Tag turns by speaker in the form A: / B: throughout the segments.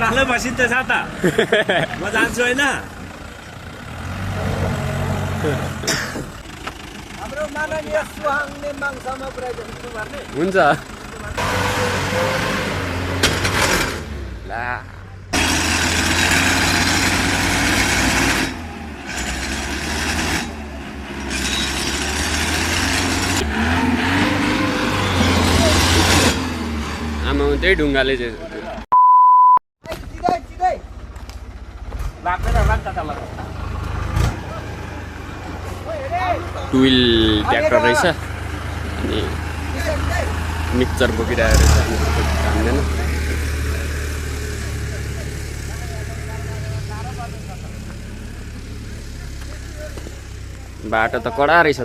A: ओह्रालै बसिन्छ छ त म जान्छु हैन हाम्रो माननीय सुहाङ नेमाङसम्म पुर्याइदिनु पर्ने
B: हुन्छ ला आमा त्यही ढुङ्गाले चाहिँ टु व्हिल ट्र्याक्टर रहेछ अनि मिक्सचर बोकिरहेको रहेछ कामदैन बाटो त कडा रहेछ त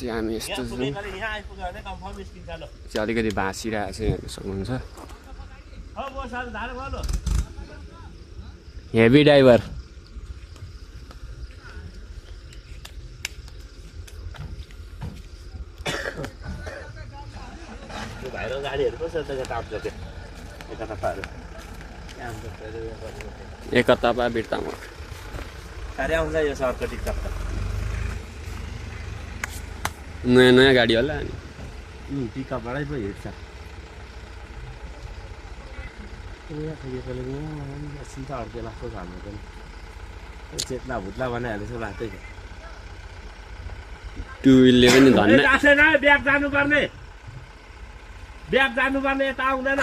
B: हामी यस्तो चाहिँ अलिकति भाँसिरहेको छ हेर्नु सक्नुहुन्छ हेभी ड्राइभर एकतापा बिर्तामा
A: साह्रै आउँछ यो सहरको टिकटक त
B: नयाँ नयाँ गाडी होला अनि
A: पिकअपबाटै पो हिँड्छ त अर्कै लाग्छ हाम्रो पनि चेतला भुत्ला बनाइहालेछ बाटै
B: 211 धन्न
A: ब्याग जानुपर्ने यता आउँदैन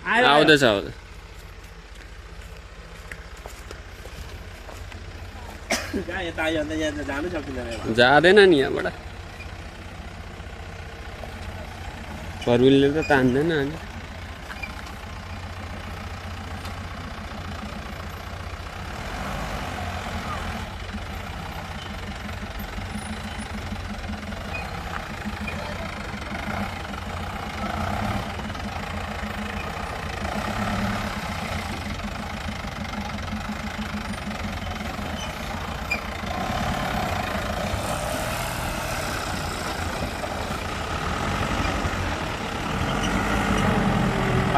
B: आउँदैछ जाँदैन नि यहाँबाट फोर व्हिलले त तान्दैन अनि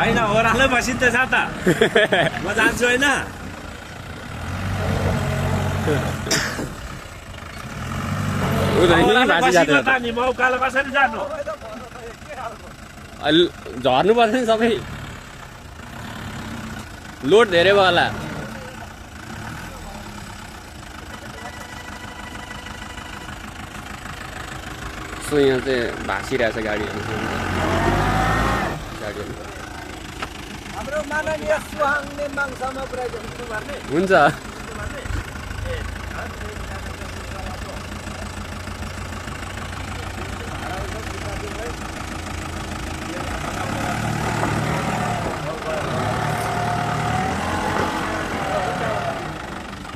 A: होइन ओह्रालै बसिन्छ छ त म जान्छु हैन मौकाले कसरी जानु
B: झर्नु पर्छ नि सबै लोड धेरै भयो होला सो यहाँ चाहिँ भाँसिरहेछ गाडीहरू
A: हाम्रो माननीय सुहाङ नेमाङसम्म पुर्याइदिनु पर्ने
B: हुन्छ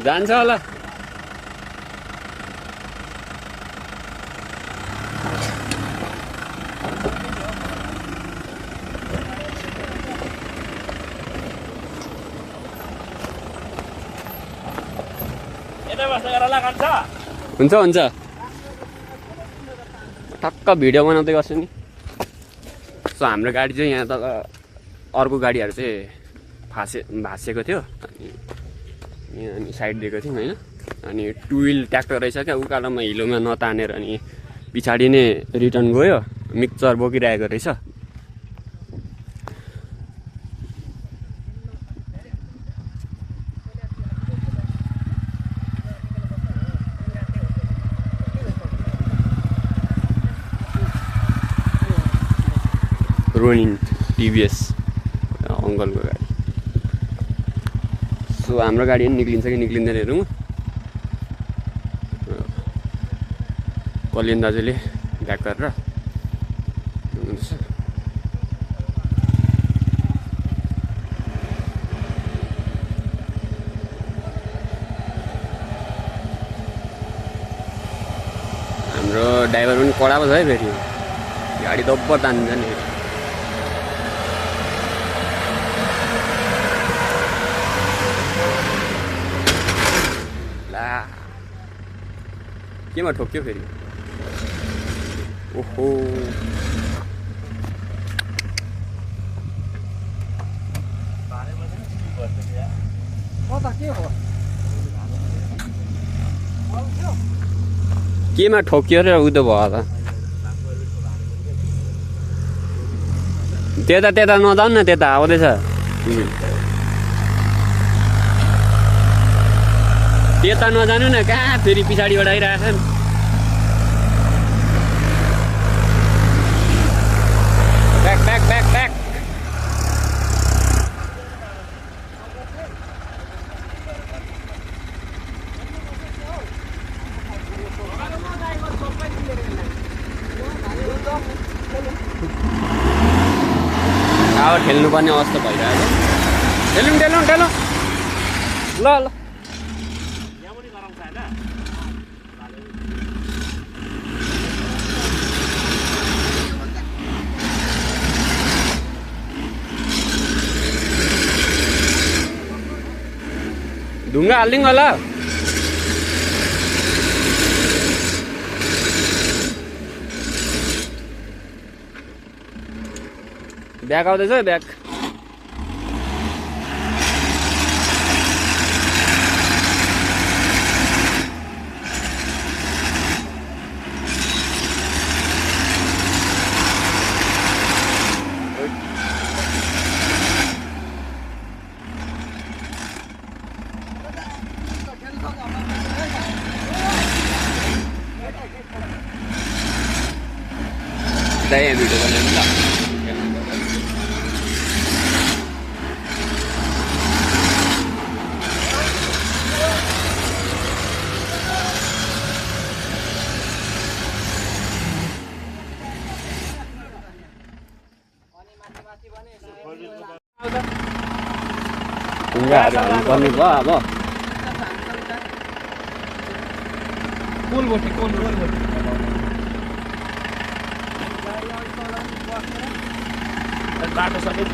B: जान्छ होला हुन्छ हुन्छ ठक्क भिडियो बनाउँदै गर्छु नि सो हाम्रो गाडी चाहिँ यहाँ तल अर्को गाडीहरू चाहिँ भाँसिएको थियो अनि यहाँ हामी साइड दिएको थियौँ होइन अनि टु व्हिल ट्र्याक्टर रहेछ क्या उकालोमा हिलोमा नतानेर अनि पछाडि नै रिटर्न गयो मिक्सचर बोकिरहेको रहेछ रोनिन टिभिएस अङ्कलको गाडी सो हाम्रो गाडी पनि निक्लिन्छ कि निक्लिँदैन हेरौँ। कल्याण दाजुले ब्याक गरेर हाम्रो ड्राइभर पनि कडा पो छ है फेरि गाडी दब्बर तानिन्छ नि फेरि। ला केमा ठोक्यो फेरि ओहो केमा ठोक्यो र उ त भयो त त्यता त्यता नजाउँ न त्यता आउँदैछ त्यता नजानु न कहाँ फेरि पछाडिबाट आइरहेको छ नि। ब्याक ब्याक ब्याक ब्याक अब ठेल्नुपर्ने अवस्था भइरहेको छ। ठेलौँ ठेलौँ ठेलौँ ल ल ढुङ्गा हालिदिउँ होला। ब्याग आउँदैछ ब्याग यहाँ भिडियो बनाउनु ल। ढुङ्गाहरू हाल्नुपर्ने भयो अब
A: बाटो सबै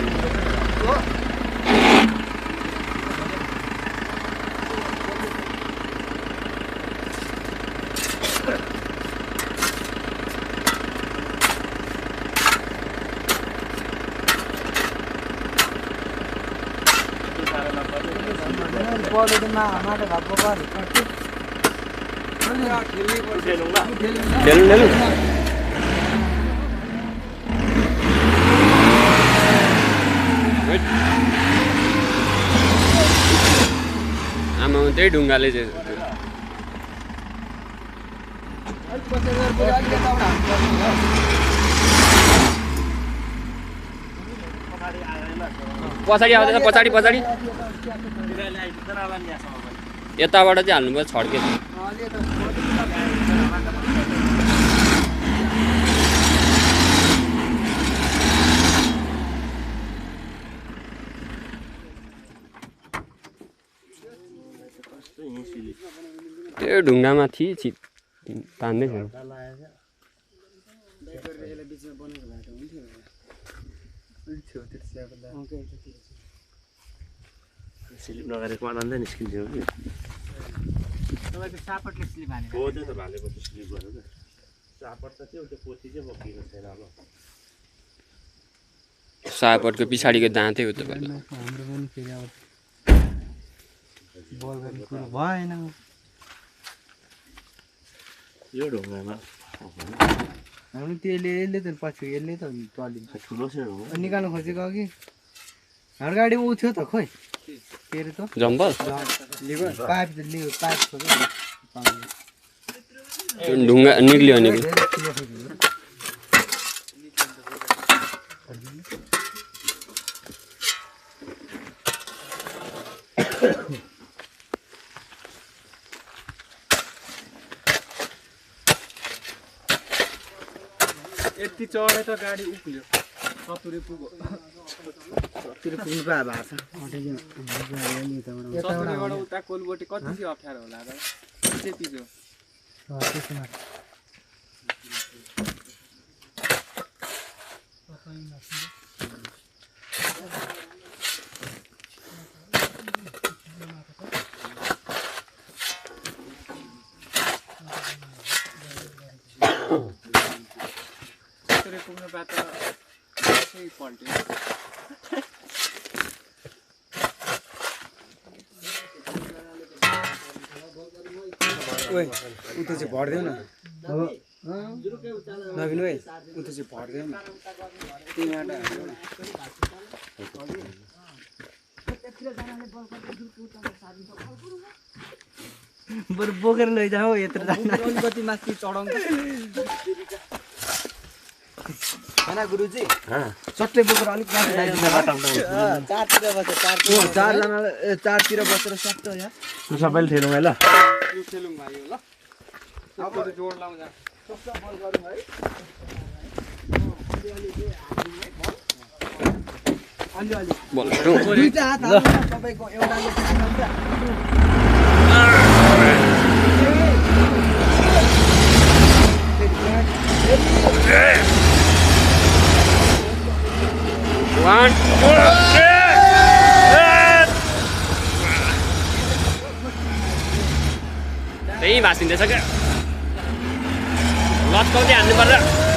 B: ठेल्नु आमा त्यही ढुङ्गाले चाहिँ पछाडि आउँदैछ पछाडि पछाडि यताबाट चाहिँ हाल्नुपर्छ छड्के त्यो ढुङ्गामा थिए तान्दै थियो
A: स्लिप नगरेको आनन्दै निस्किन्थ्यो कि
C: सापटले स्लिप हाने
A: हो त्यो त भालेपछि स्लिप गरेर सापट त थियो त्यो पोथी चाहिँ बोकिएको छैन अब
B: सापटको पछाडिको दाँतै हो त
C: हाम्रो पनि फेरि अब बल गर्ने कुरो भएन
A: यो ढुङ्गामा
C: हामी त्यसले त पछि यसले त टलिन्छ
A: ठुलो छ हो
C: निकाल्नु खोजेको कि हाम्रो गाडी ऊ थियो त खोइ के अरे त
B: जम्बल
C: पाइप त लियो पाइप खोज्यो
B: ढुङ्गा निक्लियो भने
D: यति चढे त गाडी उक्ल्यो सतुरी पुग्यो
C: पुग्नु पो भएको छ
D: सतुरीबाट उता कोलबोटी कति चाहिँ अप्ठ्यारो होला र त्यति जो सतुरी पुग्नु पा त त्यसै पल्ट्यो
C: ओइ उता चाहिँ भर्देऊ न नवीन ओइ उता चाहिँ भर्देऊ न त्यही आटा हाल्देऊ न बरु बोकेर लैजाऊ यत्रो अलिकति माथि चढाउनु हैन गुरुजी चट्टै बोकेर अलिक माथि लैजाऊ चारतिर बसेर चारतिर बसेर सट्ट यहाँ
A: सबैले ठेलौँ है ल
D: यो खेलौँ भाइ ल अब जोड लाउँ जा
C: दुईटा हात हाल्नु तपाईको एउटाले
B: One, two, three. त्यही भाँसिँदैछ क्या लत्काउँदै हान्नु पर्छ